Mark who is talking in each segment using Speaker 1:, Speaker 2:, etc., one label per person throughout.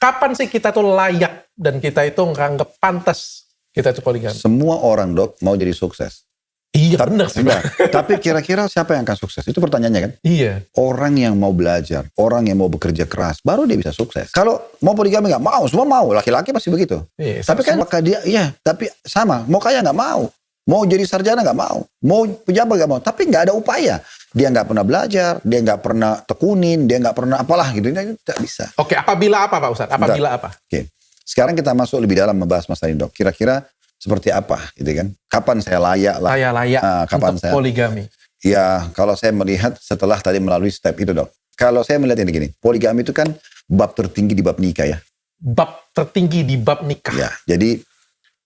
Speaker 1: Kapan sih kita tuh layak dan kita itu nganggep pantas kita itu poligami?
Speaker 2: Semua orang, Dok, mau jadi sukses.
Speaker 1: Iya benar sih.
Speaker 2: Tapi kira-kira siapa yang akan sukses? Itu pertanyaannya kan?
Speaker 1: Iya.
Speaker 2: Orang yang mau belajar, orang yang mau bekerja keras, baru dia bisa sukses. Kalau mau poligami nggak mau, semua mau. Laki-laki pasti begitu.
Speaker 1: Iya,
Speaker 2: tapi kan maka dia, iya, tapi sama. Mau kaya nggak mau. Mau jadi sarjana nggak mau. Mau pejabat nggak mau. Tapi nggak ada upaya. Dia nggak pernah belajar, dia nggak pernah tekunin, dia nggak pernah apalah gitu. Ini tidak bisa.
Speaker 1: Oke, apabila apa Pak Ustadz? Apabila apa?
Speaker 2: Oke. Sekarang kita masuk lebih dalam membahas masalah ini, Dok. Kira-kira seperti apa, gitu kan? Kapan saya layak lah?
Speaker 1: Saya layak
Speaker 2: kapan
Speaker 1: untuk poligami.
Speaker 2: Ya, kalau saya melihat setelah tadi melalui step itu, Dok. Kalau saya melihat ini gini, poligami itu kan bab tertinggi di bab nikah ya.
Speaker 1: Bab tertinggi di bab nikah.
Speaker 2: Ya, jadi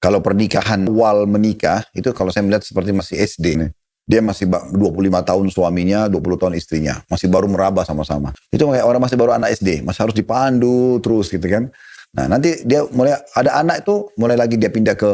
Speaker 2: kalau pernikahan awal menikah, itu kalau saya melihat seperti masih SD nih. Dia masih 25 tahun suaminya, 20 tahun istrinya. Masih baru meraba sama-sama. Itu kayak orang masih baru anak SD. Masih harus dipandu terus gitu kan. Nah nanti dia mulai, ada anak itu mulai lagi dia pindah ke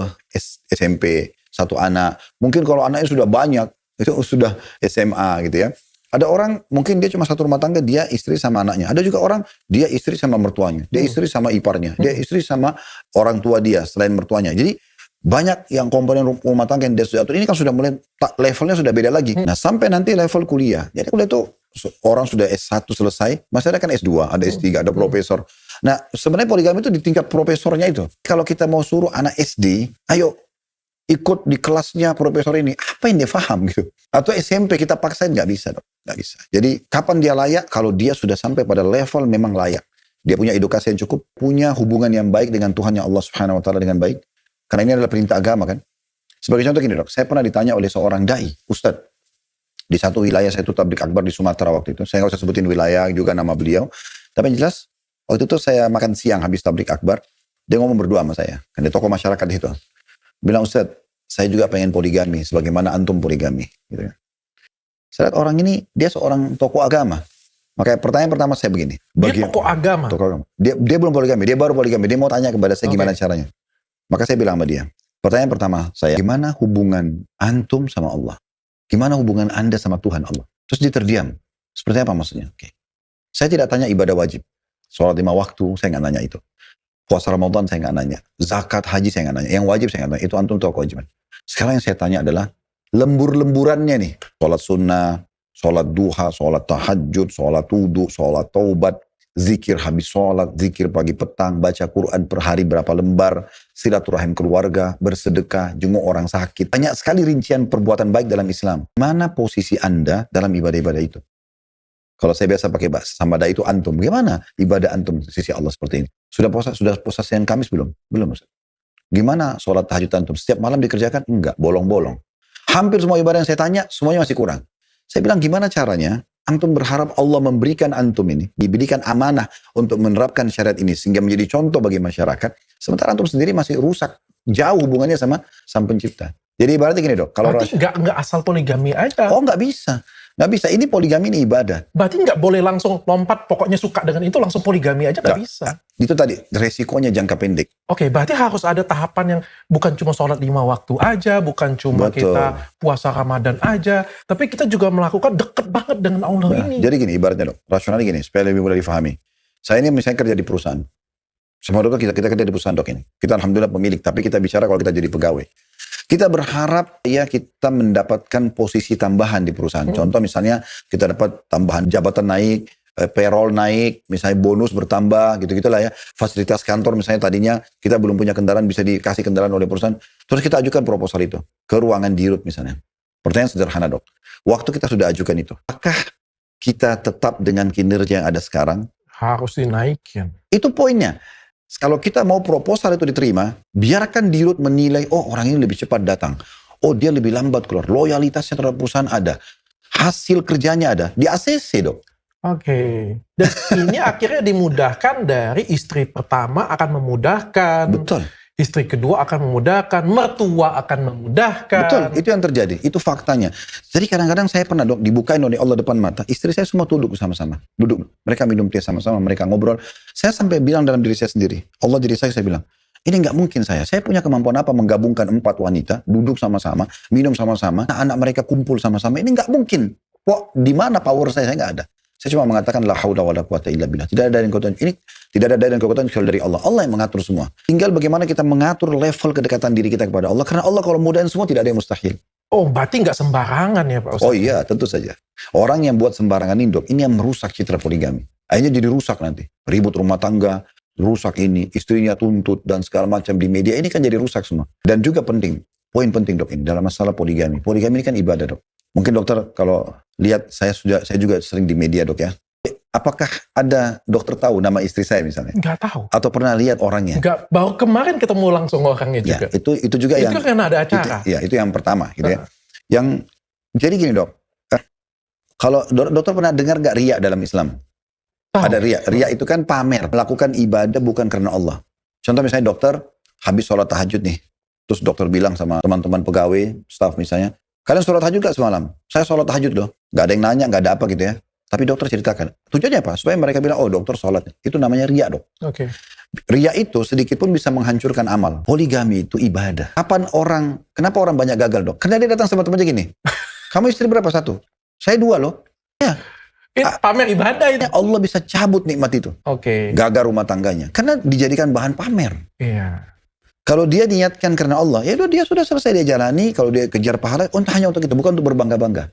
Speaker 2: SMP. Satu anak. Mungkin kalau anaknya sudah banyak, itu sudah SMA gitu ya. Ada orang mungkin dia cuma satu rumah tangga, dia istri sama anaknya. Ada juga orang, dia istri sama mertuanya. Dia istri sama iparnya. Dia istri sama orang tua dia selain mertuanya. Jadi banyak yang komponen rumah tangga yang dia sudah atur. Ini kan sudah mulai, levelnya sudah beda lagi. Nah sampai nanti level kuliah. Jadi kuliah itu orang sudah S1 selesai, masih ada kan S2, ada S3, ada profesor. Nah sebenarnya poligami itu di tingkat profesornya itu. Kalau kita mau suruh anak SD, ayo ikut di kelasnya profesor ini, apa yang dia paham gitu. Atau SMP kita paksain, nggak bisa dong, nggak bisa. Jadi kapan dia layak? Kalau dia sudah sampai pada level memang layak. Dia punya edukasi yang cukup, punya hubungan yang baik dengan Tuhannya Allah Subhanahu Wa Taala dengan baik. Karena ini adalah perintah agama kan. Sebagai contoh gini, Dok, saya pernah ditanya oleh seorang dai, Ustadz, di satu wilayah saya itu tablik akbar di Sumatera waktu itu. Saya nggak usah sebutin wilayah juga nama beliau. Tapi yang jelas waktu itu saya makan siang habis tablik akbar, dia ngomong berdua sama saya. Kan dia tokoh masyarakat di situ. Bilang, Ustadz, saya juga pengen poligami, sebagaimana antum poligami. Gitu ya. Saya lihat orang ini, dia seorang tokoh agama. Makanya pertanyaan pertama saya begini.
Speaker 1: Dia tokoh agama?
Speaker 2: Tokoh agama. Dia belum poligami, dia baru poligami. Dia mau tanya kepada saya gimana caranya. Maka saya bilang sama dia, pertanyaan pertama saya, gimana hubungan antum sama Allah? Gimana hubungan anda sama Tuhan Allah? Terus dia terdiam. Seperti apa maksudnya? Oke. Saya tidak tanya ibadah wajib. Sholat 5 waktu, saya nggak nanya itu. Puasa Ramadan saya nggak nanya. Zakat, haji saya nggak nanya. Yang wajib saya nggak nanya. Itu antum tahu kewajiban. Sekarang yang saya tanya adalah lembur-lemburannya nih. Sholat sunnah, sholat duha, sholat tahajud, sholat wudu, sholat taubat, zikir habis sholat, zikir pagi petang, baca Quran per hari berapa lembar, silaturahim keluarga, bersedekah, jenguk orang sakit. Banyak sekali rincian perbuatan baik dalam Islam. Mana posisi anda dalam ibadah-ibadah itu? Kalau saya biasa pakai bahasa sambada itu antum. Bagaimana ibadah antum di sisi Allah seperti ini? Sudah puasa siang Kamis belum? Belum, Ustaz. Gimana sholat tahajud antum? Setiap malam dikerjakan? Enggak, bolong-bolong. Hampir semua ibadah yang saya tanya, semuanya masih kurang. Saya bilang, gimana caranya antum berharap Allah memberikan antum ini, diberikan amanah untuk menerapkan syariat ini, sehingga menjadi contoh bagi masyarakat, sementara antum sendiri masih rusak, jauh hubungannya sama Sang Pencipta. Jadi ibaratnya gini, Dok. Kalau
Speaker 1: berarti nggak asal poligami aja.
Speaker 2: Oh, nggak bisa. Nggak bisa, ini poligami ini ibadah.
Speaker 1: Berarti nggak boleh langsung lompat, pokoknya suka dengan itu, langsung poligami aja nggak bisa.
Speaker 2: Itu tadi, resikonya jangka pendek.
Speaker 1: Oke, berarti harus ada tahapan yang bukan cuma sholat 5 waktu aja, bukan cuma kita puasa Ramadan aja, tapi kita juga melakukan deket banget dengan Allah ini.
Speaker 2: Jadi gini, ibaratnya, Dok, rasionalnya gini, supaya lebih mudah difahami. Saya ini misalnya kerja di perusahaan. Semua dokter kita kerja di perusahaan, Dok, ini. Kita alhamdulillah pemilik, tapi kita bicara kalau kita jadi pegawai. Kita berharap ya kita mendapatkan posisi tambahan di perusahaan. Contoh misalnya kita dapat tambahan jabatan naik, payroll naik, misalnya bonus bertambah, gitu-gitulah ya. Fasilitas kantor misalnya tadinya kita belum punya kendaraan, bisa dikasih kendaraan oleh perusahaan. Terus kita ajukan proposal itu ke ruangan dirut misalnya. Pertanyaan sederhana, Dok. Waktu kita sudah ajukan itu, apakah kita tetap dengan kinerja yang ada sekarang?
Speaker 1: Harus dinaikin.
Speaker 2: Itu poinnya. Kalau kita mau proposal itu diterima, biarkan dirut menilai, oh orang ini lebih cepat datang. Oh dia lebih lambat keluar. Loyalitasnya terhadap perusahaan ada. Hasil kerjanya ada. Di ACC, Dok.
Speaker 1: Oke. Dan ini akhirnya dimudahkan dari istri pertama akan memudahkan.
Speaker 2: Betul.
Speaker 1: Istri kedua akan memudahkan. Mertua akan memudahkan.
Speaker 2: Betul, itu yang terjadi. Itu faktanya. Jadi kadang-kadang saya pernah, Dok, dibukain oleh Allah depan mata. Istri saya semua duduk sama-sama. Duduk. Mereka minum teh sama-sama, mereka ngobrol. Saya sampai bilang dalam diri saya sendiri. Allah diri saya bilang, ini nggak mungkin saya. Saya punya kemampuan apa menggabungkan 4 wanita, duduk sama-sama, minum sama-sama, anak mereka kumpul sama-sama. Ini nggak mungkin. Kok di mana power saya nggak ada. Saya cuma mengatakan la haula wala quwata illa billah. Tidak ada daya dan kekuatan ini, tidak ada daya dan kekuatan kecuali dari Allah. Allah yang mengatur semua. Tinggal bagaimana kita mengatur level kedekatan diri kita kepada Allah. Karena Allah kalau mudahin semua tidak ada yang mustahil.
Speaker 1: Oh, berarti nggak sembarangan ya Pak Ustaz?
Speaker 2: Oh iya, tentu saja. Orang yang buat sembarangan ini dok, ini yang merusak citra poligami. Akhirnya jadi rusak nanti. Ribut rumah tangga, rusak ini, istrinya tuntut dan segala macam di media. Ini kan jadi rusak semua. Dan juga penting, poin penting dok ini dalam masalah poligami. Poligami ini kan ibadah dok. Mungkin dokter kalau lihat saya juga sering di media dok ya. Apakah ada dokter tahu nama istri saya misalnya?
Speaker 1: Nggak tahu.
Speaker 2: Atau pernah lihat orangnya?
Speaker 1: Nggak, baru kemarin ketemu langsung orangnya
Speaker 2: Ya,
Speaker 1: juga.
Speaker 2: itu juga
Speaker 1: Itu
Speaker 2: yang
Speaker 1: kan karena ada acara.
Speaker 2: itu yang pertama gitu ya. Yang jadi gini dok. Kalau dokter pernah dengar nggak riya dalam Islam?
Speaker 1: Tahu.
Speaker 2: Ada riya. Riya itu kan pamer, melakukan ibadah bukan karena Allah. Contoh misalnya dokter habis sholat tahajud nih, terus dokter bilang sama teman-teman pegawai, staff misalnya, kalian sholat tahajud gak semalam? Saya sholat tahajud loh. Gak ada yang nanya, gak ada apa gitu ya. Tapi dokter ceritakan. Tujuannya apa? Supaya mereka bilang, oh dokter sholat. Itu namanya riya dok.
Speaker 1: Oke.
Speaker 2: Riya itu sedikit pun bisa menghancurkan amal. Poligami itu ibadah. Kenapa orang banyak gagal dok? Karena dia datang sama temannya gini. Kamu istri berapa? 1. Saya 2 loh.
Speaker 1: Pamer ibadah itu.
Speaker 2: Allah bisa cabut nikmat itu.
Speaker 1: Oke.
Speaker 2: Gagal rumah tangganya. Karena dijadikan bahan pamer.
Speaker 1: Iya.
Speaker 2: Kalau dia niatkan karena Allah, ya udah dia sudah selesai dia jalani. Kalau dia kejar pahala, hanya untuk itu, bukan untuk berbangga-bangga.